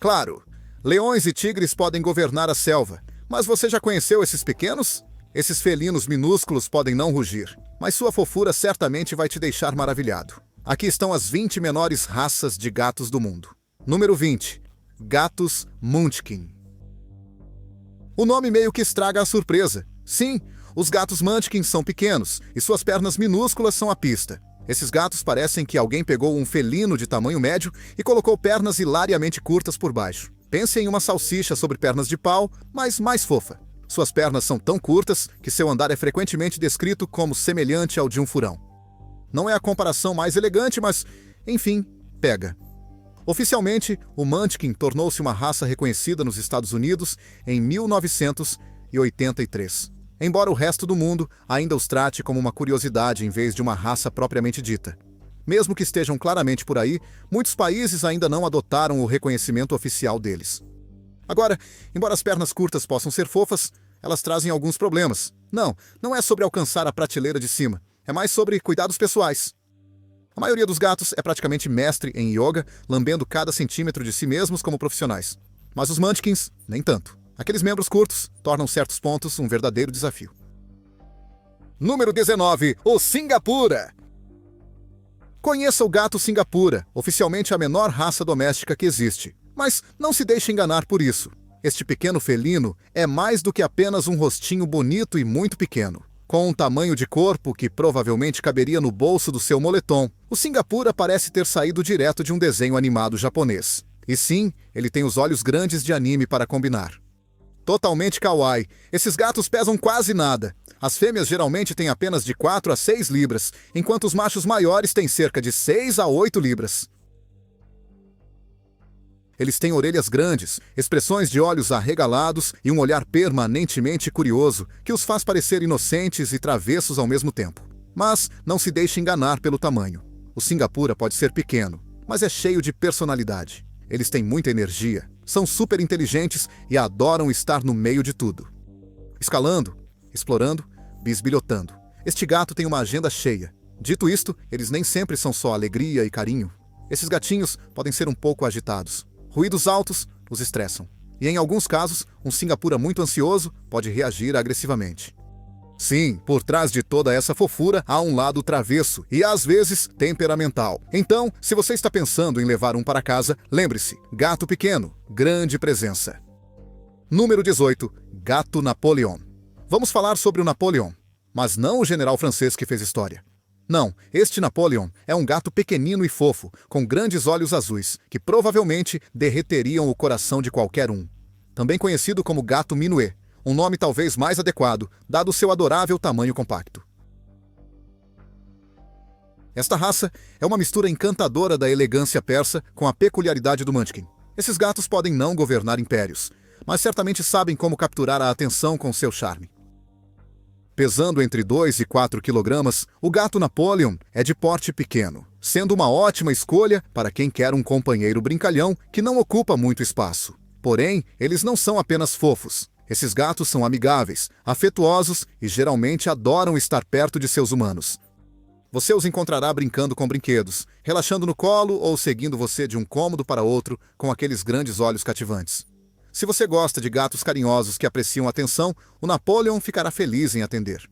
Claro, leões e tigres podem governar a selva, mas você já conheceu esses pequenos? Esses felinos minúsculos podem não rugir, mas sua fofura certamente vai te deixar maravilhado. Aqui estão as 20 menores raças de gatos do mundo. Número 20. Gatos Munchkin. O nome meio que estraga a surpresa. Sim, os gatos Munchkin são pequenos e suas pernas minúsculas são a pista. Esses gatos parecem que alguém pegou um felino de tamanho médio e colocou pernas hilariamente curtas por baixo. Pense em uma salsicha sobre pernas de pau, mas mais fofa. Suas pernas são tão curtas que seu andar é frequentemente descrito como semelhante ao de um furão. Não é a comparação mais elegante, mas, enfim, pega. Oficialmente, o Munchkin tornou-se uma raça reconhecida nos Estados Unidos em 1983. Embora o resto do mundo ainda os trate como uma curiosidade em vez de uma raça propriamente dita. Mesmo que estejam claramente por aí, muitos países ainda não adotaram o reconhecimento oficial deles. Agora, embora as pernas curtas possam ser fofas, elas trazem alguns problemas. Não é sobre alcançar a prateleira de cima, é mais sobre cuidados pessoais. A maioria dos gatos é praticamente mestre em yoga, lambendo cada centímetro de si mesmos como profissionais. Mas os Munchkins, nem tanto. Aqueles membros curtos tornam certos pontos um verdadeiro desafio. Número 19. O Singapura. Conheça o gato Singapura, oficialmente a menor raça doméstica que existe. Mas não se deixe enganar por isso. Este pequeno felino é mais do que apenas um rostinho bonito e muito pequeno. Com um tamanho de corpo que provavelmente caberia no bolso do seu moletom, o Singapura parece ter saído direto de um desenho animado japonês. E sim, ele tem os olhos grandes de anime para combinar. Totalmente kawaii, esses gatos pesam quase nada. As fêmeas geralmente têm apenas de 4 a 6 libras, enquanto os machos maiores têm cerca de 6 a 8 libras. Eles têm orelhas grandes, expressões de olhos arregalados e um olhar permanentemente curioso que os faz parecer inocentes e travessos ao mesmo tempo. Mas não se deixe enganar pelo tamanho. O Singapura pode ser pequeno, mas é cheio de personalidade. Eles têm muita energia, são super inteligentes e adoram estar no meio de tudo. Escalando, explorando, bisbilhotando. Este gato tem uma agenda cheia. Dito isto, eles nem sempre são só alegria e carinho. Esses gatinhos podem ser um pouco agitados. Ruídos altos os estressam. E em alguns casos, um Singapura muito ansioso pode reagir agressivamente. Sim, por trás de toda essa fofura há um lado travesso e às vezes temperamental. Então, se você está pensando em levar um para casa, lembre-se, gato pequeno, grande presença. Número 18. Gato Napoleon. Vamos falar sobre o Napoleon, mas não o general francês que fez história. Não, este Napoleon é um gato pequenino e fofo, com grandes olhos azuis, que provavelmente derreteriam o coração de qualquer um. Também conhecido como gato Minué, um nome talvez mais adequado, dado seu adorável tamanho compacto. Esta raça é uma mistura encantadora da elegância persa com a peculiaridade do Munchkin. Esses gatos podem não governar impérios, mas certamente sabem como capturar a atenção com seu charme. Pesando entre 2 e 4 quilogramas, o gato Napoleon é de porte pequeno, sendo uma ótima escolha para quem quer um companheiro brincalhão que não ocupa muito espaço. Porém, eles não são apenas fofos. Esses gatos são amigáveis, afetuosos e geralmente adoram estar perto de seus humanos. Você os encontrará brincando com brinquedos, relaxando no colo ou seguindo você de um cômodo para outro com aqueles grandes olhos cativantes. Se você gosta de gatos carinhosos que apreciam atenção, o Napoleon ficará feliz em atender.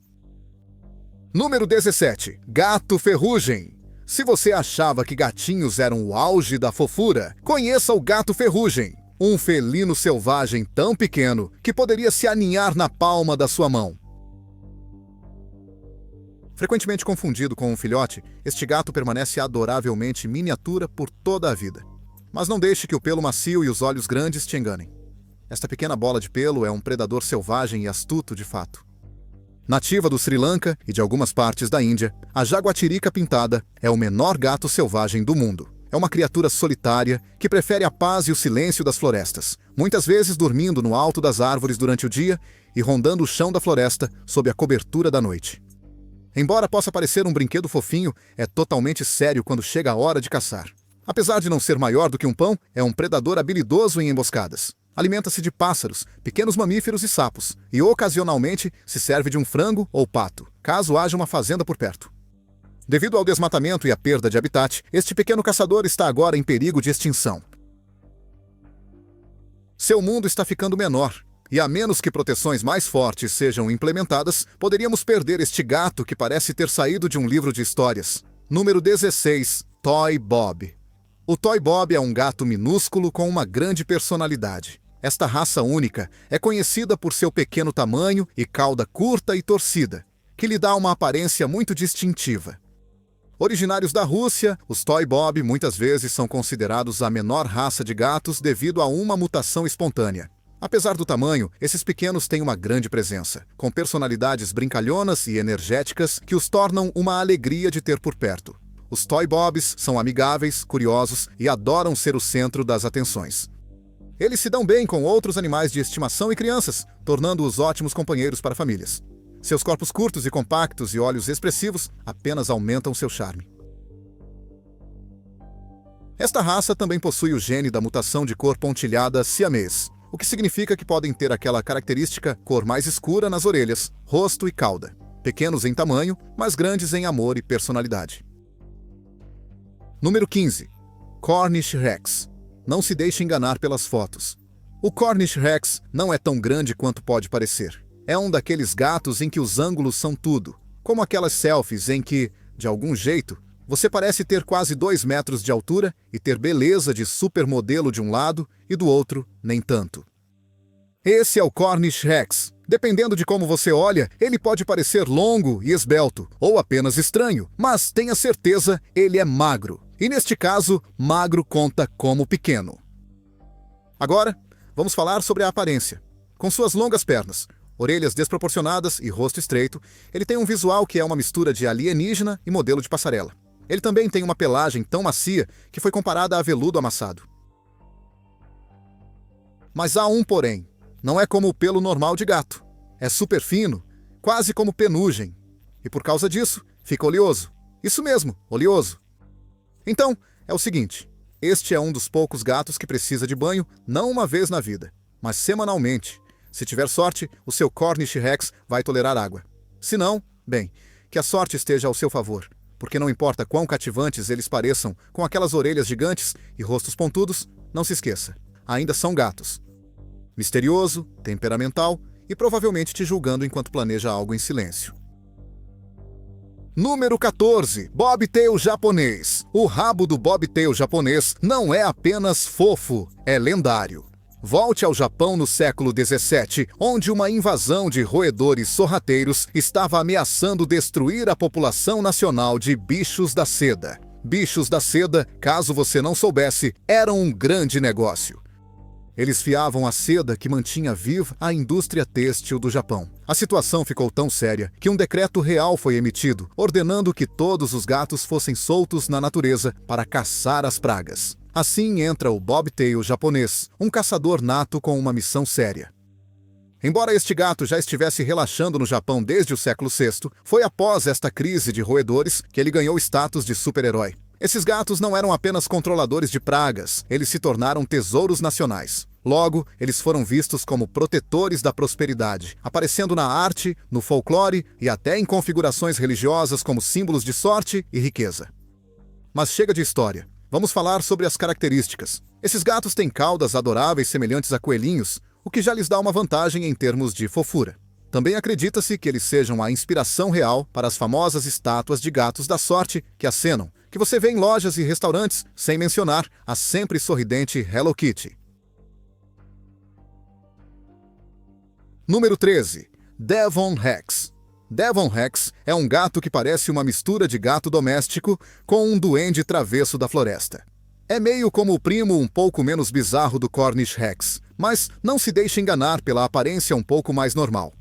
Número 17. Gato Ferrugem. Se você achava que gatinhos eram o auge da fofura, conheça o gato ferrugem. Um felino selvagem tão pequeno que poderia se aninhar na palma da sua mão. Frequentemente confundido com um filhote, este gato permanece adoravelmente miniatura por toda a vida. Mas não deixe que o pelo macio e os olhos grandes te enganem. Esta pequena bola de pelo é um predador selvagem e astuto de fato. Nativa do Sri Lanka e de algumas partes da Índia, a jaguatirica pintada é o menor gato selvagem do mundo. É uma criatura solitária que prefere a paz e o silêncio das florestas, muitas vezes dormindo no alto das árvores durante o dia e rondando o chão da floresta sob a cobertura da noite. Embora possa parecer um brinquedo fofinho, é totalmente sério quando chega a hora de caçar. Apesar de não ser maior do que um pão, é um predador habilidoso em emboscadas. Alimenta-se de pássaros, pequenos mamíferos e sapos, e ocasionalmente se serve de um frango ou pato, caso haja uma fazenda por perto. Devido ao desmatamento e à perda de habitat, este pequeno caçador está agora em perigo de extinção. Seu mundo está ficando menor, e a menos que proteções mais fortes sejam implementadas, poderíamos perder este gato que parece ter saído de um livro de histórias. Número 16. Toy Bob. O Toy Bob é um gato minúsculo com uma grande personalidade. Esta raça única é conhecida por seu pequeno tamanho e cauda curta e torcida, que lhe dá uma aparência muito distintiva. Originários da Rússia, os Toy Bob muitas vezes são considerados a menor raça de gatos devido a uma mutação espontânea. Apesar do tamanho, esses pequenos têm uma grande presença, com personalidades brincalhonas e energéticas que os tornam uma alegria de ter por perto. Os Toy Bobs são amigáveis, curiosos e adoram ser o centro das atenções. Eles se dão bem com outros animais de estimação e crianças, tornando-os ótimos companheiros para famílias. Seus corpos curtos e compactos e olhos expressivos apenas aumentam seu charme. Esta raça também possui o gene da mutação de cor pontilhada siamês, o que significa que podem ter aquela característica cor mais escura nas orelhas, rosto e cauda. Pequenos em tamanho, mas grandes em amor e personalidade. Número 15. Cornish Rex. Não se deixe enganar pelas fotos. O Cornish Rex não é tão grande quanto pode parecer. É um daqueles gatos em que os ângulos são tudo, como aquelas selfies em que, de algum jeito, você parece ter quase 2 metros de altura e ter beleza de supermodelo de um lado e do outro, nem tanto. Esse é o Cornish Rex. Dependendo de como você olha, ele pode parecer longo e esbelto, ou apenas estranho, mas tenha certeza, ele é magro. E neste caso, magro conta como pequeno. Agora, vamos falar sobre a aparência. Com suas longas pernas, orelhas desproporcionadas e rosto estreito, ele tem um visual que é uma mistura de alienígena e modelo de passarela. Ele também tem uma pelagem tão macia que foi comparada a veludo amassado. Mas há um porém. Não é como o pelo normal de gato. É super fino, quase como penugem. E por causa disso, fica oleoso. Isso mesmo, oleoso. Então, é o seguinte. Este é um dos poucos gatos que precisa de banho não uma vez na vida, mas semanalmente. Se tiver sorte, o seu Cornish Rex vai tolerar água. Se não, bem, que a sorte esteja ao seu favor, porque não importa quão cativantes eles pareçam com aquelas orelhas gigantes e rostos pontudos, não se esqueça, ainda são gatos. Misterioso, temperamental e provavelmente te julgando enquanto planeja algo em silêncio. Número 14. Bobtail japonês. O rabo do Bobtail japonês não é apenas fofo, é lendário. Volte ao Japão no século XVII, onde uma invasão de roedores sorrateiros estava ameaçando destruir a população nacional de bichos da seda. Bichos da seda, caso você não soubesse, eram um grande negócio. Eles fiavam a seda que mantinha viva a indústria têxtil do Japão. A situação ficou tão séria que um decreto real foi emitido, ordenando que todos os gatos fossem soltos na natureza para caçar as pragas. Assim entra o Bobtail japonês, um caçador nato com uma missão séria. Embora este gato já estivesse relaxando no Japão desde o século VI, foi após esta crise de roedores que ele ganhou status de super-herói. Esses gatos não eram apenas controladores de pragas, eles se tornaram tesouros nacionais. Logo, eles foram vistos como protetores da prosperidade, aparecendo na arte, no folclore e até em configurações religiosas como símbolos de sorte e riqueza. Mas chega de história. Vamos falar sobre as características. Esses gatos têm caudas adoráveis semelhantes a coelhinhos, o que já lhes dá uma vantagem em termos de fofura. Também acredita-se que eles sejam a inspiração real para as famosas estátuas de gatos da sorte que acenam, que você vê em lojas e restaurantes, sem mencionar a sempre sorridente Hello Kitty. Número 13. Devon Rex. Devon Rex é um gato que parece uma mistura de gato doméstico com um duende travesso da floresta. É meio como o primo um pouco menos bizarro do Cornish Rex, mas não se deixe enganar pela aparência um pouco mais normal.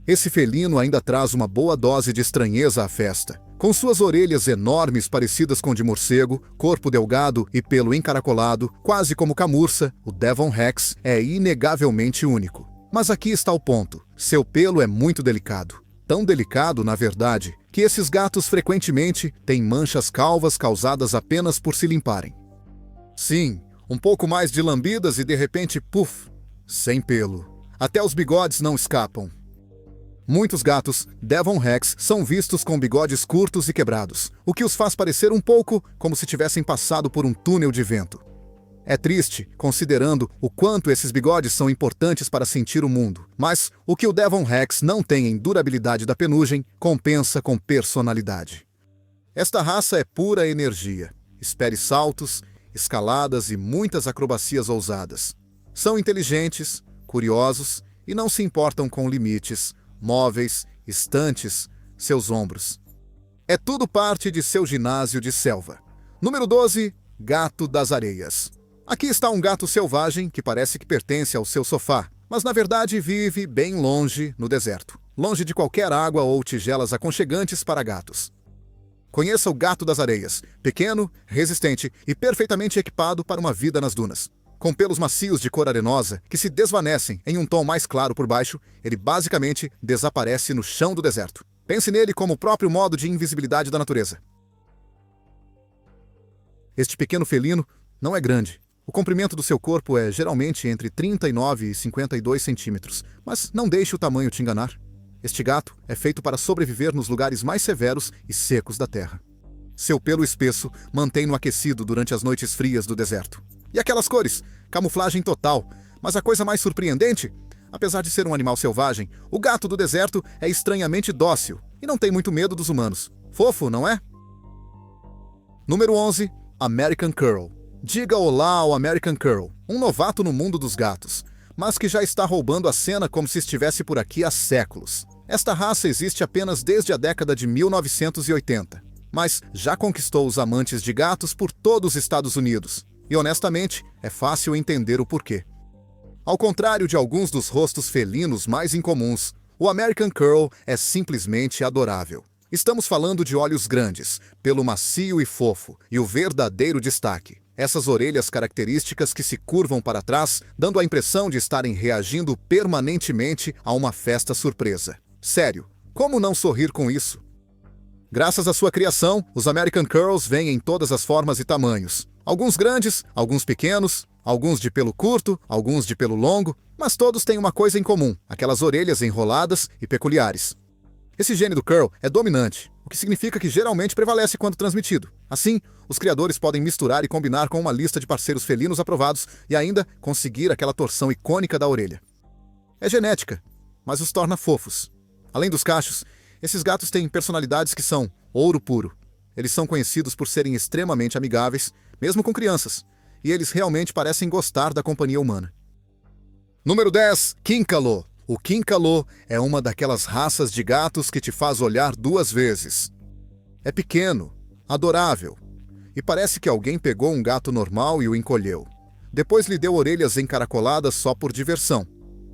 Esse felino ainda traz uma boa dose de estranheza à festa. Com suas orelhas enormes parecidas com de morcego, corpo delgado e pelo encaracolado, quase como camurça, o Devon Rex é inegavelmente único. Mas aqui está o ponto. Seu pelo é muito delicado. Tão delicado, na verdade, que esses gatos frequentemente têm manchas calvas causadas apenas por se limparem. Sim, um pouco mais de lambidas e de repente, puf, sem pelo. Até os bigodes não escapam. Muitos gatos Devon Rex são vistos com bigodes curtos e quebrados, o que os faz parecer um pouco como se tivessem passado por um túnel de vento. É triste, considerando o quanto esses bigodes são importantes para sentir o mundo. Mas o que o Devon Rex não tem em durabilidade da penugem, compensa com personalidade. Esta raça é pura energia. Espere saltos, escaladas e muitas acrobacias ousadas. São inteligentes, curiosos e não se importam com limites, móveis, estantes, seus ombros. É tudo parte de seu ginásio de selva. Número 12. Gato das areias. Aqui está um gato selvagem que parece que pertence ao seu sofá, mas na verdade vive bem longe no deserto, longe de qualquer água ou tigelas aconchegantes para gatos. Conheça o gato das areias, pequeno, resistente e perfeitamente equipado para uma vida nas dunas. Com pelos macios de cor arenosa que se desvanecem em um tom mais claro por baixo, ele basicamente desaparece no chão do deserto. Pense nele como o próprio modo de invisibilidade da natureza. Este pequeno felino não é grande. O comprimento do seu corpo é geralmente entre 39 e 52 centímetros, mas não deixe o tamanho te enganar. Este gato é feito para sobreviver nos lugares mais severos e secos da terra. Seu pelo espesso mantém-no aquecido durante as noites frias do deserto. E aquelas cores? Camuflagem total. Mas a coisa mais surpreendente? Apesar de ser um animal selvagem, o gato do deserto é estranhamente dócil e não tem muito medo dos humanos. Fofo, não é? Número 11. American Curl. Diga olá ao American Curl, um novato no mundo dos gatos, mas que já está roubando a cena como se estivesse por aqui há séculos. Esta raça existe apenas desde a década de 1980, mas já conquistou os amantes de gatos por todos os Estados Unidos. E honestamente, é fácil entender o porquê. Ao contrário de alguns dos rostos felinos mais incomuns, o American Curl é simplesmente adorável. Estamos falando de olhos grandes, pelo macio e fofo, e o verdadeiro destaque. Essas orelhas características que se curvam para trás, dando a impressão de estarem reagindo permanentemente a uma festa surpresa. Sério, como não sorrir com isso? Graças à sua criação, os American Curls vêm em todas as formas e tamanhos. Alguns grandes, alguns pequenos, alguns de pelo curto, alguns de pelo longo, mas todos têm uma coisa em comum, aquelas orelhas enroladas e peculiares. Esse gene do curl é dominante, o que significa que geralmente prevalece quando transmitido. Assim, os criadores podem misturar e combinar com uma lista de parceiros felinos aprovados e ainda conseguir aquela torção icônica da orelha. É genética, mas os torna fofos. Além dos cachos, esses gatos têm personalidades que são ouro puro. Eles são conhecidos por serem extremamente amigáveis, mesmo com crianças, e eles realmente parecem gostar da companhia humana. Número 10. Quíncalo. O quíncalo é uma daquelas raças de gatos que te faz olhar duas vezes. É pequeno, adorável, e parece que alguém pegou um gato normal e o encolheu. Depois lhe deu orelhas encaracoladas só por diversão.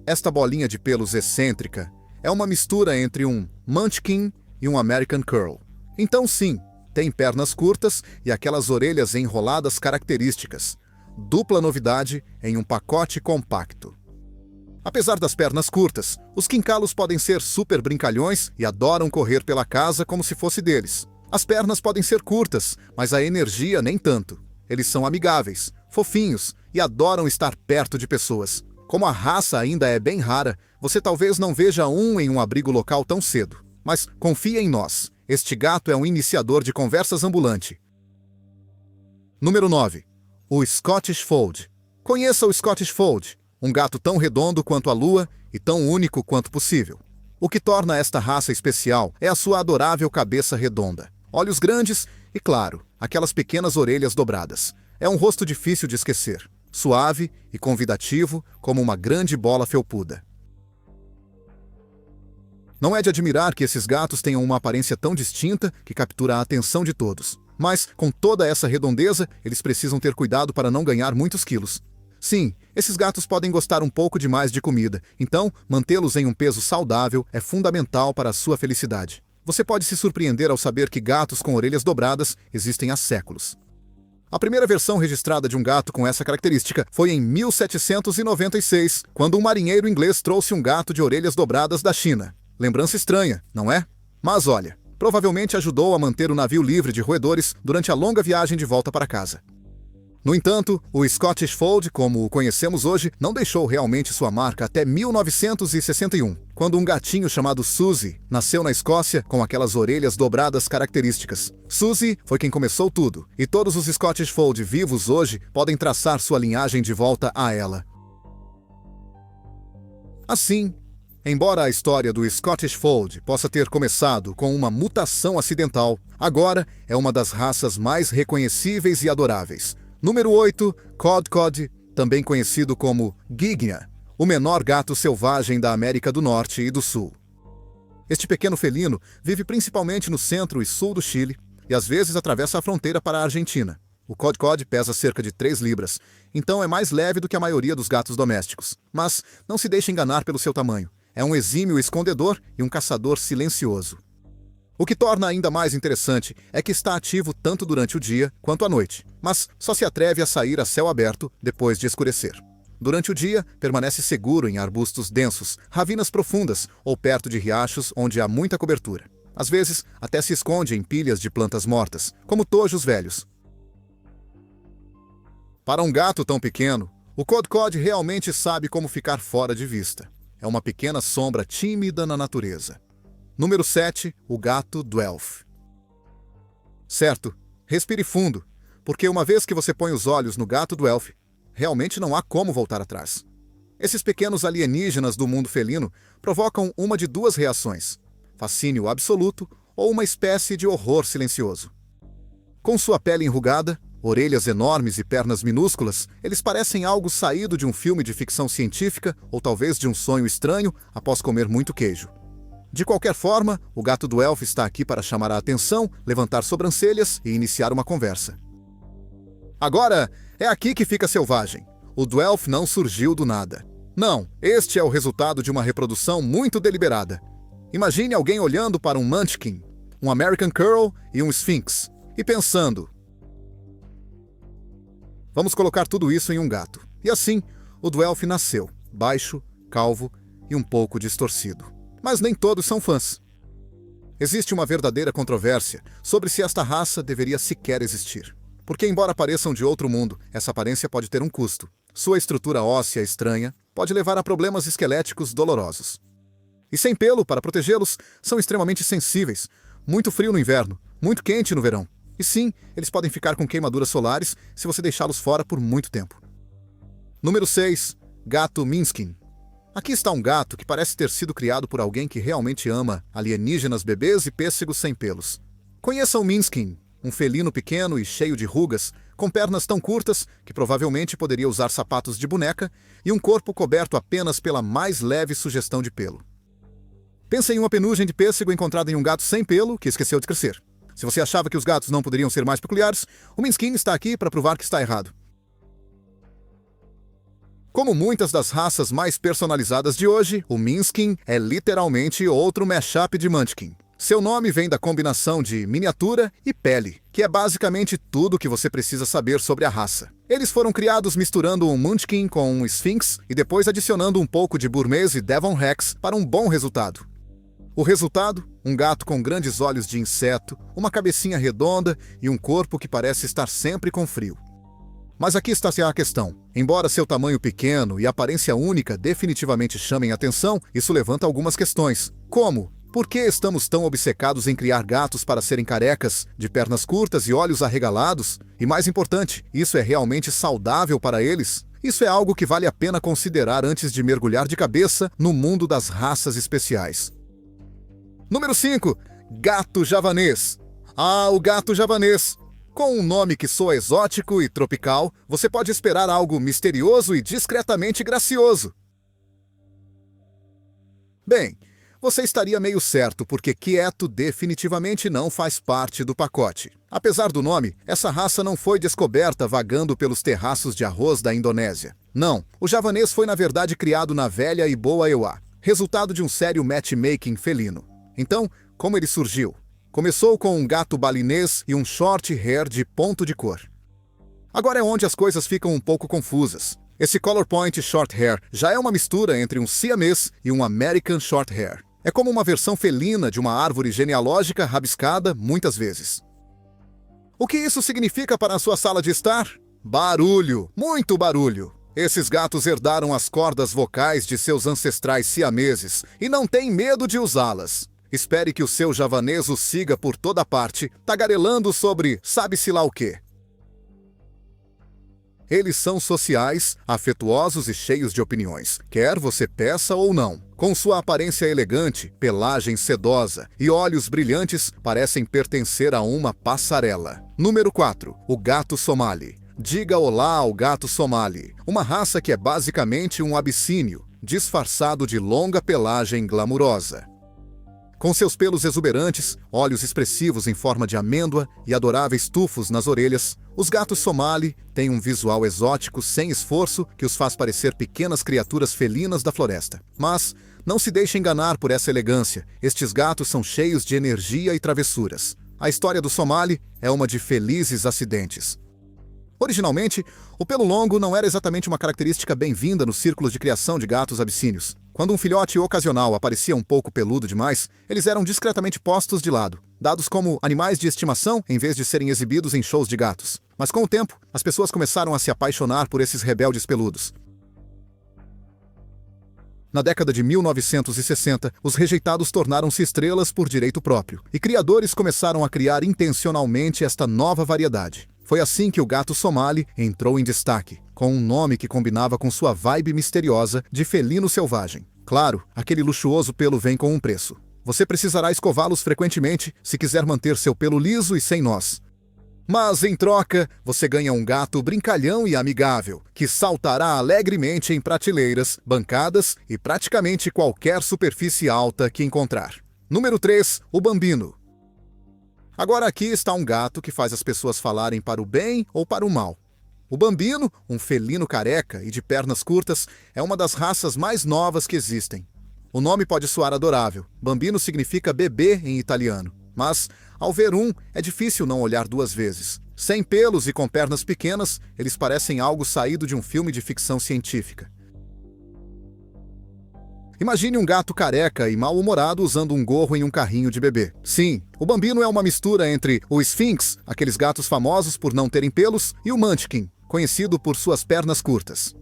Esta bolinha de pelos excêntrica é uma mistura entre um Munchkin e um American Curl. Então sim, tem pernas curtas e aquelas orelhas enroladas características. Dupla novidade em um pacote compacto. Apesar das pernas curtas, os quincalos podem ser super brincalhões e adoram correr pela casa como se fosse deles. As pernas podem ser curtas, mas a energia nem tanto. Eles são amigáveis, fofinhos e adoram estar perto de pessoas. Como a raça ainda é bem rara, você talvez não veja um em um abrigo local tão cedo. Mas confia em nós, este gato é um iniciador de conversas ambulante. Número 9. O Scottish Fold. Conheça o Scottish Fold. Um gato tão redondo quanto a lua e tão único quanto possível. O que torna esta raça especial é a sua adorável cabeça redonda, olhos grandes e, claro, aquelas pequenas orelhas dobradas. É um rosto difícil de esquecer, suave e convidativo como uma grande bola felpuda. Não é de admirar que esses gatos tenham uma aparência tão distinta que captura a atenção de todos. Mas, com toda essa redondeza, eles precisam ter cuidado para não ganhar muitos quilos. Sim, esses gatos podem gostar um pouco demais de comida, então mantê-los em um peso saudável é fundamental para a sua felicidade. Você pode se surpreender ao saber que gatos com orelhas dobradas existem há séculos. A primeira versão registrada de um gato com essa característica foi em 1796, quando um marinheiro inglês trouxe um gato de orelhas dobradas da China. Lembrança estranha, não é? Mas olha, provavelmente ajudou a manter o navio livre de roedores durante a longa viagem de volta para casa. No entanto, o Scottish Fold, como o conhecemos hoje, não deixou realmente sua marca até 1961, quando um gatinho chamado Suzy nasceu na Escócia com aquelas orelhas dobradas características. Suzy foi quem começou tudo, e todos os Scottish Fold vivos hoje podem traçar sua linhagem de volta a ela. Assim, embora a história do Scottish Fold possa ter começado com uma mutação acidental, agora é uma das raças mais reconhecíveis e adoráveis. Número 8, Cod Cod, também conhecido como Gigna, o menor gato selvagem da América do Norte e do Sul. Este pequeno felino vive principalmente no centro e sul do Chile e às vezes atravessa a fronteira para a Argentina. O Cod Cod pesa cerca de 3 libras, então é mais leve do que a maioria dos gatos domésticos. Mas não se deixe enganar pelo seu tamanho. É um exímio escondedor e um caçador silencioso. O que torna ainda mais interessante é que está ativo tanto durante o dia quanto à noite, mas só se atreve a sair a céu aberto depois de escurecer. Durante o dia, permanece seguro em arbustos densos, ravinas profundas ou perto de riachos onde há muita cobertura. Às vezes, até se esconde em pilhas de plantas mortas, como tojos velhos. Para um gato tão pequeno, o Cod Cod realmente sabe como ficar fora de vista. É uma pequena sombra tímida na natureza. Número 7, o gato Dwelf. Certo, respire fundo, porque uma vez que você põe os olhos no gato Dwelf, realmente não há como voltar atrás. Esses pequenos alienígenas do mundo felino provocam uma de duas reações: fascínio absoluto ou uma espécie de horror silencioso. Com sua pele enrugada, orelhas enormes e pernas minúsculas, eles parecem algo saído de um filme de ficção científica ou talvez de um sonho estranho após comer muito queijo. De qualquer forma, o gato Dwelf está aqui para chamar a atenção, levantar sobrancelhas e iniciar uma conversa. Agora, é aqui que fica selvagem. O Dwelf não surgiu do nada. Não, este é o resultado de uma reprodução muito deliberada. Imagine alguém olhando para um Munchkin, um American Curl e um Sphinx, e pensando: vamos colocar tudo isso em um gato. E assim, o Dwelf nasceu, baixo, calvo e um pouco distorcido. Mas nem todos são fãs. Existe uma verdadeira controvérsia sobre se esta raça deveria sequer existir. Porque, embora pareçam de outro mundo, essa aparência pode ter um custo. Sua estrutura óssea estranha pode levar a problemas esqueléticos dolorosos. E sem pelo para protegê-los, são extremamente sensíveis. Muito frio no inverno, muito quente no verão. E sim, eles podem ficar com queimaduras solares se você deixá-los fora por muito tempo. Número 6. Gato Minskin. Aqui está um gato que parece ter sido criado por alguém que realmente ama alienígenas bebês e pêssegos sem pelos. Conheça o Minskin, um felino pequeno e cheio de rugas, com pernas tão curtas que provavelmente poderia usar sapatos de boneca e um corpo coberto apenas pela mais leve sugestão de pelo. Pense em uma penugem de pêssego encontrada em um gato sem pelo que esqueceu de crescer. Se você achava que os gatos não poderiam ser mais peculiares, o Minskin está aqui para provar que está errado. Como muitas das raças mais personalizadas de hoje, o Minskin é literalmente outro mashup de Munchkin. Seu nome vem da combinação de miniatura e pele, que é basicamente tudo o que você precisa saber sobre a raça. Eles foram criados misturando um Munchkin com um Sphinx e depois adicionando um pouco de Burmese e Devon Rex para um bom resultado. O resultado? Um gato com grandes olhos de inseto, uma cabecinha redonda e um corpo que parece estar sempre com frio. Mas aqui está a questão. Embora seu tamanho pequeno e aparência única definitivamente chamem atenção, isso levanta algumas questões. Como? Por que estamos tão obcecados em criar gatos para serem carecas, de pernas curtas e olhos arregalados? E mais importante, isso é realmente saudável para eles? Isso é algo que vale a pena considerar antes de mergulhar de cabeça no mundo das raças especiais. Número 5. Gato javanês. Ah, o gato javanês. Com um nome que soa exótico e tropical, você pode esperar algo misterioso e discretamente gracioso. Bem, você estaria meio certo, porque quieto definitivamente não faz parte do pacote. Apesar do nome, essa raça não foi descoberta vagando pelos terraços de arroz da Indonésia. Não, o javanês foi na verdade criado na velha e boa Ewa, resultado de um sério matchmaking felino. Então, como ele surgiu? Começou com um gato balinês e um short hair de ponto de cor. Agora é onde as coisas ficam um pouco confusas. Esse Color Point Short Hair já é uma mistura entre um siamês e um American Short Hair. É como uma versão felina de uma árvore genealógica rabiscada muitas vezes. O que isso significa para a sua sala de estar? Barulho, muito barulho. Esses gatos herdaram as cordas vocais de seus ancestrais siameses e não têm medo de usá-las. Espere que o seu javanês o siga por toda parte, tagarelando sobre sabe-se lá o quê. Eles são sociais, afetuosos e cheios de opiniões, quer você peça ou não. Com sua aparência elegante, pelagem sedosa e olhos brilhantes, parecem pertencer a uma passarela. Número 4. O gato somali. Diga olá ao gato somali, uma raça que é basicamente um abissínio, disfarçado de longa pelagem glamurosa. Com seus pelos exuberantes, olhos expressivos em forma de amêndoa e adoráveis tufos nas orelhas, os gatos somali têm um visual exótico sem esforço que os faz parecer pequenas criaturas felinas da floresta. Mas não se deixe enganar por essa elegância, estes gatos são cheios de energia e travessuras. A história do somali é uma de felizes acidentes. Originalmente, o pelo longo não era exatamente uma característica bem-vinda nos círculos de criação de gatos abissínios. Quando um filhote ocasional aparecia um pouco peludo demais, eles eram discretamente postos de lado, dados como animais de estimação em vez de serem exibidos em shows de gatos. Mas com o tempo, as pessoas começaram a se apaixonar por esses rebeldes peludos. Na década de 1960, os rejeitados tornaram-se estrelas por direito próprio, e criadores começaram a criar intencionalmente esta nova variedade. Foi assim que o gato somali entrou em destaque, com um nome que combinava com sua vibe misteriosa de felino selvagem. Claro, aquele luxuoso pelo vem com um preço. Você precisará escová-los frequentemente se quiser manter seu pelo liso e sem nós. Mas, em troca, você ganha um gato brincalhão e amigável, que saltará alegremente em prateleiras, bancadas e praticamente qualquer superfície alta que encontrar. Número 3. O bambino. Agora aqui está um gato que faz as pessoas falarem para o bem ou para o mal. O bambino, um felino careca e de pernas curtas, é uma das raças mais novas que existem. O nome pode soar adorável. Bambino significa bebê em italiano. Mas, ao ver um, é difícil não olhar duas vezes. Sem pelos e com pernas pequenas, eles parecem algo saído de um filme de ficção científica. Imagine um gato careca e mal-humorado usando um gorro em um carrinho de bebê. Sim, o bambino é uma mistura entre o Sphinx, aqueles gatos famosos por não terem pelos, e o Munchkin, conhecido por suas pernas curtas.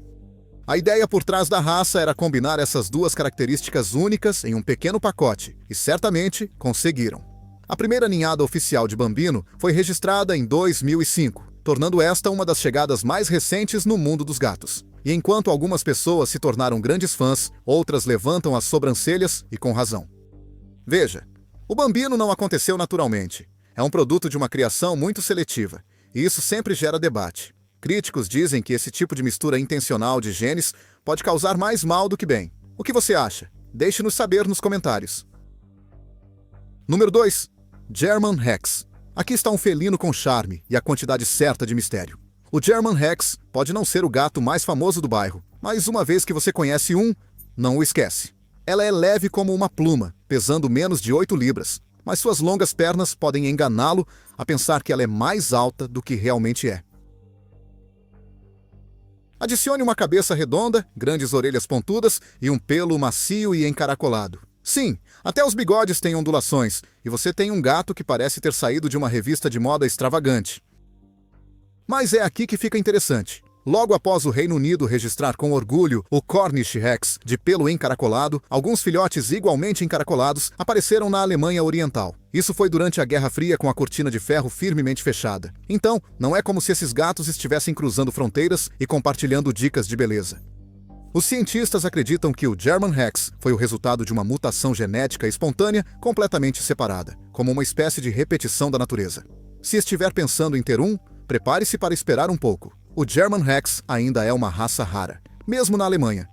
A ideia por trás da raça era combinar essas duas características únicas em um pequeno pacote, e certamente conseguiram. A primeira ninhada oficial de bambino foi registrada em 2005, tornando esta uma das chegadas mais recentes no mundo dos gatos. E enquanto algumas pessoas se tornaram grandes fãs, outras levantam as sobrancelhas e com razão. Veja, o bambino não aconteceu naturalmente. É um produto de uma criação muito seletiva, e isso sempre gera debate. Críticos dizem que esse tipo de mistura intencional de genes pode causar mais mal do que bem. O que você acha? Deixe-nos saber nos comentários. Número 2. German Rex. Aqui está um felino com charme e a quantidade certa de mistério. O German Rex pode não ser o gato mais famoso do bairro, mas uma vez que você conhece um, não o esquece. Ela é leve como uma pluma, pesando menos de 8 libras, mas suas longas pernas podem enganá-lo a pensar que ela é mais alta do que realmente é. Adicione uma cabeça redonda, grandes orelhas pontudas e um pelo macio e encaracolado. Sim, até os bigodes têm ondulações, e você tem um gato que parece ter saído de uma revista de moda extravagante. Mas é aqui que fica interessante. Logo após o Reino Unido registrar com orgulho o Cornish Rex, de pelo encaracolado, alguns filhotes igualmente encaracolados apareceram na Alemanha Oriental. Isso foi durante a Guerra Fria com a cortina de ferro firmemente fechada. Então, não é como se esses gatos estivessem cruzando fronteiras e compartilhando dicas de beleza. Os cientistas acreditam que o German Rex foi o resultado de uma mutação genética espontânea completamente separada, como uma espécie de repetição da natureza. Se estiver pensando em ter um, prepare-se para esperar um pouco. O German Rex ainda é uma raça rara, mesmo na Alemanha.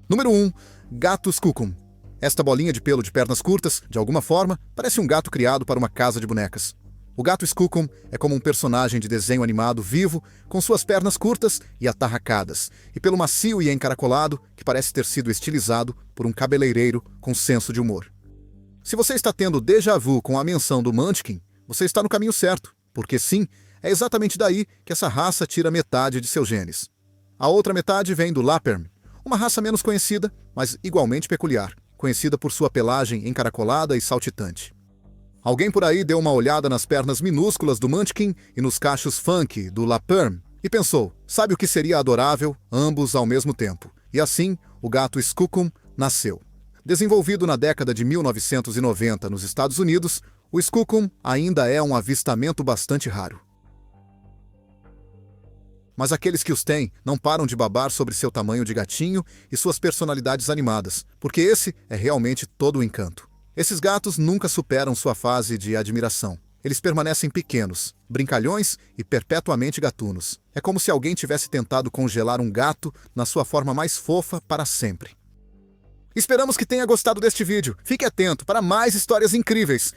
Número 1. Gato Skookum. Esta bolinha de pelo de pernas curtas, de alguma forma, parece um gato criado para uma casa de bonecas. O gato Skookum é como um personagem de desenho animado vivo, com suas pernas curtas e atarracadas, e pelo macio e encaracolado, que parece ter sido estilizado por um cabeleireiro com senso de humor. Se você está tendo déjà vu com a menção do Munchkin, você está no caminho certo, porque sim, é exatamente daí que essa raça tira metade de seus genes. A outra metade vem do Lapperm, uma raça menos conhecida, mas igualmente peculiar, conhecida por sua pelagem encaracolada e saltitante. Alguém por aí deu uma olhada nas pernas minúsculas do Munchkin e nos cachos funk do La Perm e pensou, sabe o que seria adorável? Ambos ao mesmo tempo. E assim, o gato Skookum nasceu. Desenvolvido na década de 1990 nos Estados Unidos, o Skookum ainda é um avistamento bastante raro. Mas aqueles que os têm não param de babar sobre seu tamanho de gatinho e suas personalidades animadas, porque esse é realmente todo o encanto. Esses gatos nunca superam sua fase de admiração. Eles permanecem pequenos, brincalhões e perpetuamente gatunos. É como se alguém tivesse tentado congelar um gato na sua forma mais fofa para sempre. Esperamos que tenha gostado deste vídeo. Fique atento para mais histórias incríveis.